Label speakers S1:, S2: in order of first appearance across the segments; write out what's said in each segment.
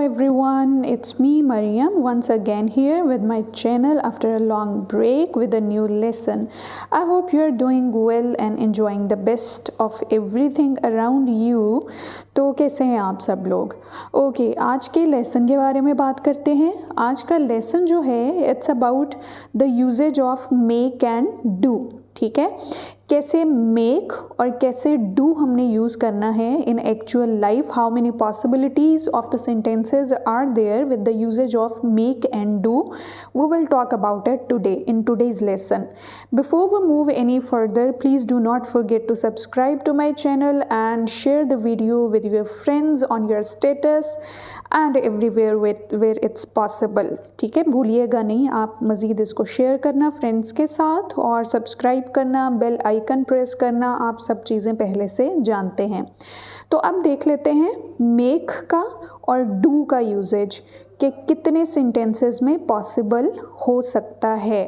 S1: everyone, it's me Mariam once again here with my channel after a long break with a new lesson. I hope you are doing well and enjoying the best of everything around you. तो कैसे हैं आप सब लोग? Okay, आज के lesson के बारे में बात करते हैं. आज का लेसन जो है it's about the usages of make and do. ठीक है, कैसे मेक और कैसे डू हमने यूज़ करना है in actual life. How many possibilities of the sentences are there with the usages of make and do. We will talk about it today in today's lesson. Before we move any further, please do not forget to subscribe to my channel and share the video with your friends on your status and everywhere where it's possible. ठीक है, भूलिएगा नहीं आप मज़ीद इसको share करना friends के साथ और सब्सक्राइब करना, बेल आइकन प्रेस करना, आप सब चीज़ें पहले से जानते हैं. तो अब देख लेते हैं मेक का और डू का यूजेज कि कितने सेंटेंसेस में पॉसिबल हो सकता है.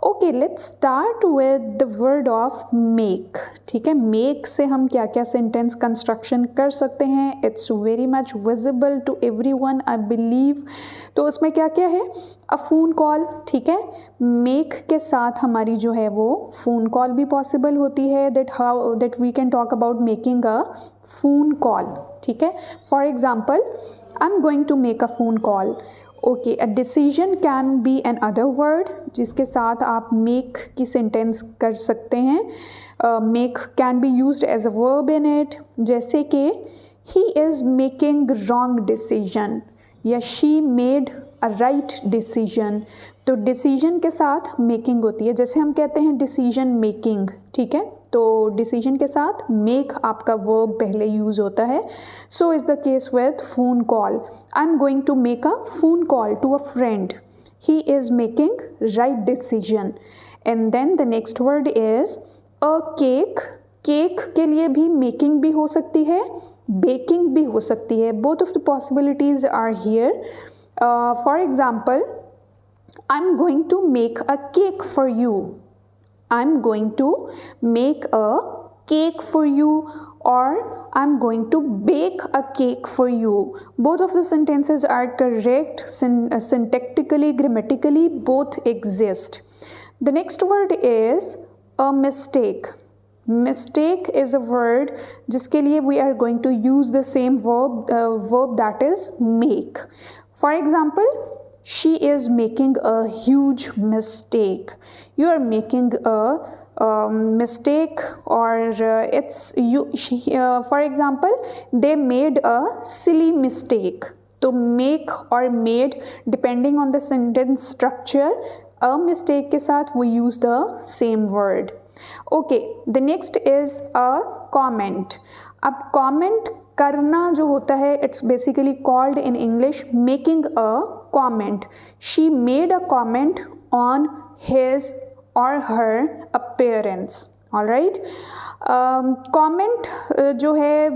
S1: Okay, let's start with the word of make. ठीक है, मेक से हम क्या क्या सेंटेंस कंस्ट्रक्शन कर सकते हैं. It's very much visible to everyone I believe. तो उसमें क्या क्या है? A phone call. ठीक है, मेक के साथ हमारी जो है वो फ़ोन कॉल भी पॉसिबल होती है. That we can talk about making a phone call. ठीक है, for example I am going to make a phone call. Okay, a decision can be an other word जिसके साथ आप मेक की sentence कर सकते हैं. Make can be used as a verb in it, जैसे कि he is making wrong decision या she made a right decision. तो डिसीजन के साथ मेकिंग होती है, जैसे हम कहते हैं डिसीजन मेकिंग. ठीक है, तो डिसीजन के साथ मेक आपका वर्ब पहले यूज़ होता है. So is the case with phone call. I am going to make a phone call to a friend. He is making right decision. And then the next word is a cake. Cake के लिए भी making भी हो सकती है, baking भी हो सकती है. Both of the possibilities are here. For example, I am going to make a cake for you. I'm going to make a cake for you or I'm going to bake a cake for you. Both of the sentences are correct. Syntactically, grammatically, both exist. The next word is a mistake. Mistake is a word जिसके लिए we are going to use the same verb that is make. For example, she is making a huge mistake. You are making a mistake or it's you. For example, they made a silly mistake. तो make or made depending on the sentence structure, a mistake के साथ we use the same word. Okay, the next is a comment. अब comment करना जो होता है it's basically called in English making a comment. She made a comment on his or her appearance. Alright, comment जो है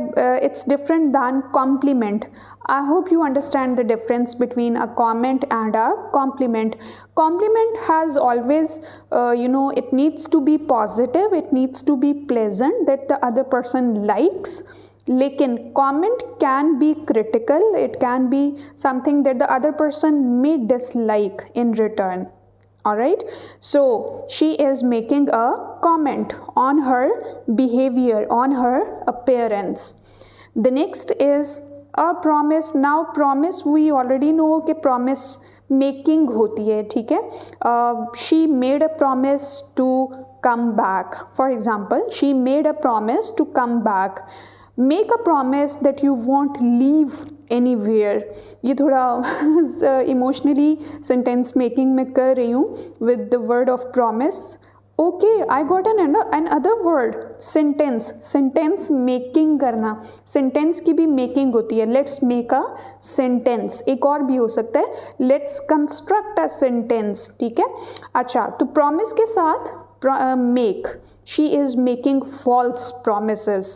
S1: it's different than compliment. I hope you understand the difference between a comment and a compliment. Compliment has always it needs to be positive, it needs to be pleasant that the other person likes. लेकिन comment can be critical, it can be something that the other person may dislike in return. Alright, so she is making a comment on her behavior, on her appearance. The next is a promise. Now promise we already know कि promise making होती है. ठीक है, she made a promise to come back. For example, she made a promise to come back. Make a promise that you won't leave anywhere. ये थोड़ा emotionally sentence making में कर रही हूँ with the word of promise. Okay, I got another word, sentence. Sentence making करना, sentence की भी making होती है. Let's make a sentence. एक और भी हो सकता है, लेट्स कंस्ट्रक्ट अ सेंटेंस. ठीक है, अच्छा, तो प्रॉमिस के साथ make. She is making false promises,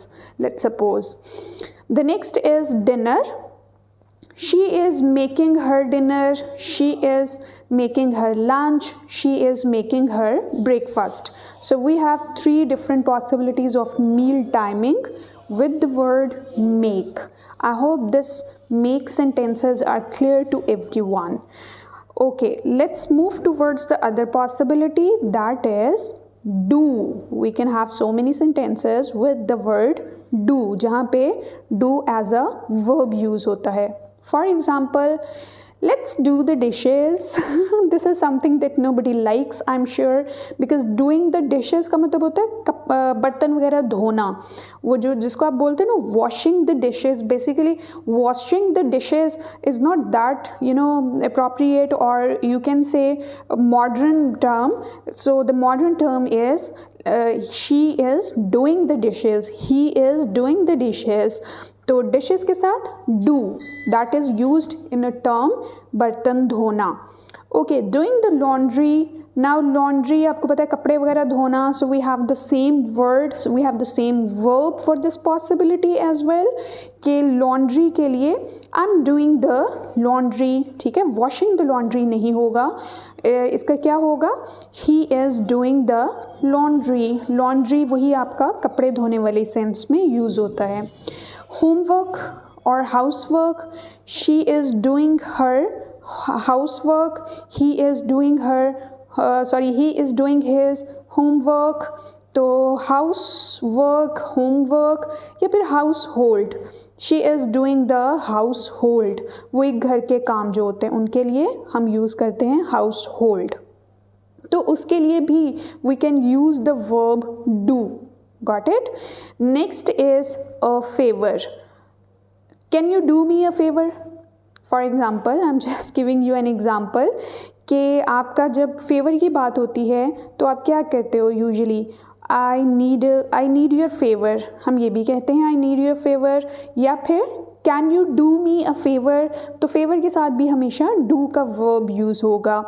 S1: let's suppose. The next is dinner. She is making her dinner. She is making her lunch. She is making her breakfast. So we have 3 different possibilities of meal timing with the word make. I hope this make sentences are clear to everyone. Okay, let's move towards the other possibility, that is do. We can have so many sentences with the word do, जहाँ पे do as a verb use होता है. For example, let's do the dishes. This is something that nobody likes, I'm sure, because doing the dishes का मतलब होता है बर्तन वगैरह धोना. वो जो जिसको आप बोलते हैं ना washing the dishes, basically washing the dishes is not that appropriate, or you can say a modern term. So the modern term is she is doing the dishes, he is doing the dishes. तो dishes के साथ do, that is used in a term बर्तन धोना. Okay, doing the laundry. Now laundry आपको पता है कपड़े वगैरह धोना, so we have the same word, we have the same verb for this possibility as well. कि लॉन्ड्री के लिए I am doing the laundry, ठीक है. वॉशिंग द लॉन्ड्री नहीं होगा, इसका क्या होगा, he is doing the laundry. Laundry वही आपका कपड़े धोने वाले सेंस में यूज़ होता है. Homework or housework, she is doing her housework, he is doing his homework. तो housework, homework या फिर household, she is doing the household. वो एक घर के काम जो होते हैं उनके लिए हम यूज़ करते हैं household. तो उसके लिए भी we can use the verb do. Got it? Next is a favor. Can you do me a favor? For example, I'm just giving you an example कि आपका जब फेवर की बात होती है तो आप क्या कहते हो usually, I need your favor. हम ये भी कहते हैं I need your favor, या फिर can you do me a favor. तो फेवर के साथ भी हमेशा do का verb यूज़ होगा.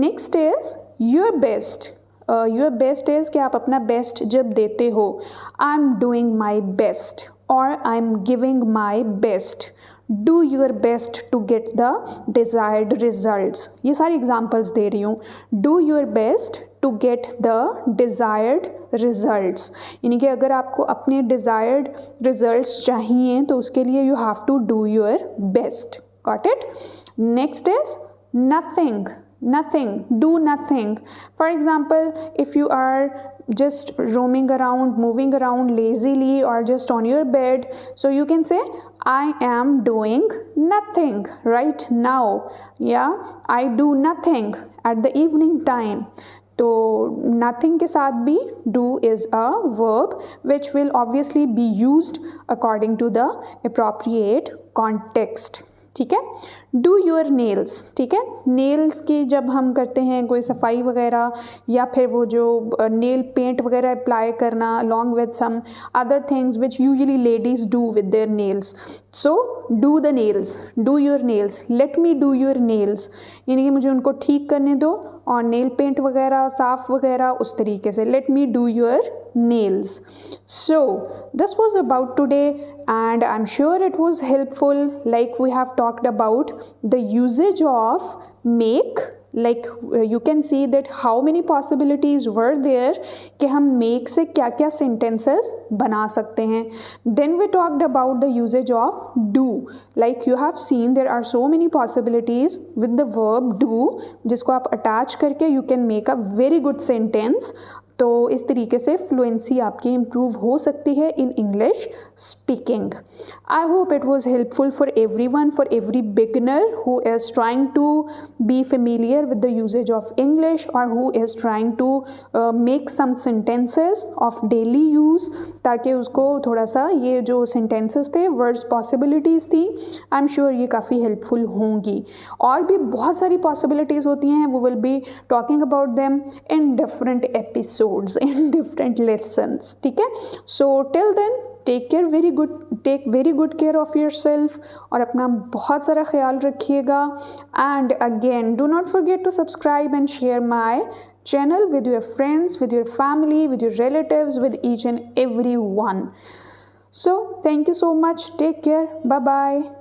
S1: Next is your best. Your best is कि आप अपना बेस्ट जब देते हो, I am doing my best और I am giving my best. Do your best to get the desired results. ये सारी एग्जाम्पल्स दे रही हूँ. Do your best to get the desired results, यानी कि अगर आपको अपने डिज़ायर्ड रिजल्ट्स चाहिए तो उसके लिए you have to do your best. Got it? Next is nothing. Nothing, do nothing. For example, if you are just roaming around, moving around lazily or just on your bed, so you can say I am doing nothing right now. Yeah, I do nothing at the evening time. तो nothing के साथ भी do is a verb which will obviously be used according to the appropriate context. ठीक है. Do your nails, ठीक है. Nails की जब हम करते हैं कोई सफाई वगैरह या फिर वो जो नेल पेंट वगैरह अप्लाई करना along with some other things which usually ladies do with their nails. So do the nails, do your nails, let me do your nails, यानी कि मुझे उनको ठीक करने दो और नेल पेंट वगैरह साफ वगैरह उस तरीके से. Late me do your nails. So this was about today and I'm sure it was helpful. Like we have talked about the usage of make, like you can see that how many possibilities were there कि हम make से क्या क्या sentences बना सकते हैं. Then we talked about the usage of do. Like you have seen there are so many possibilities with the verb do जिसको आप attach करके you can make a very good sentence. तो इस तरीके से फ्लुएंसी आपकी इम्प्रूव हो सकती है in English speaking. I hope it was helpful for everyone, for every beginner who is trying to be familiar with the usages of English और who is trying to make some sentences of daily use, ताकि उसको थोड़ा सा ये जो sentences थे words possibilities थी I am sure ये काफ़ी हेल्पफुल होंगी. और भी बहुत सारी पॉसिबिलिटीज़ होती हैं, वो will be talking about them in different episode in different lessons. ठीक है. So till then take very good care of yourself और अपना बहुत सारा ख्याल रखिएगा. And again do not forget to subscribe and share my channel with your friends, with your family, with your relatives, with each and every one. So thank you so much. Take care. Bye bye.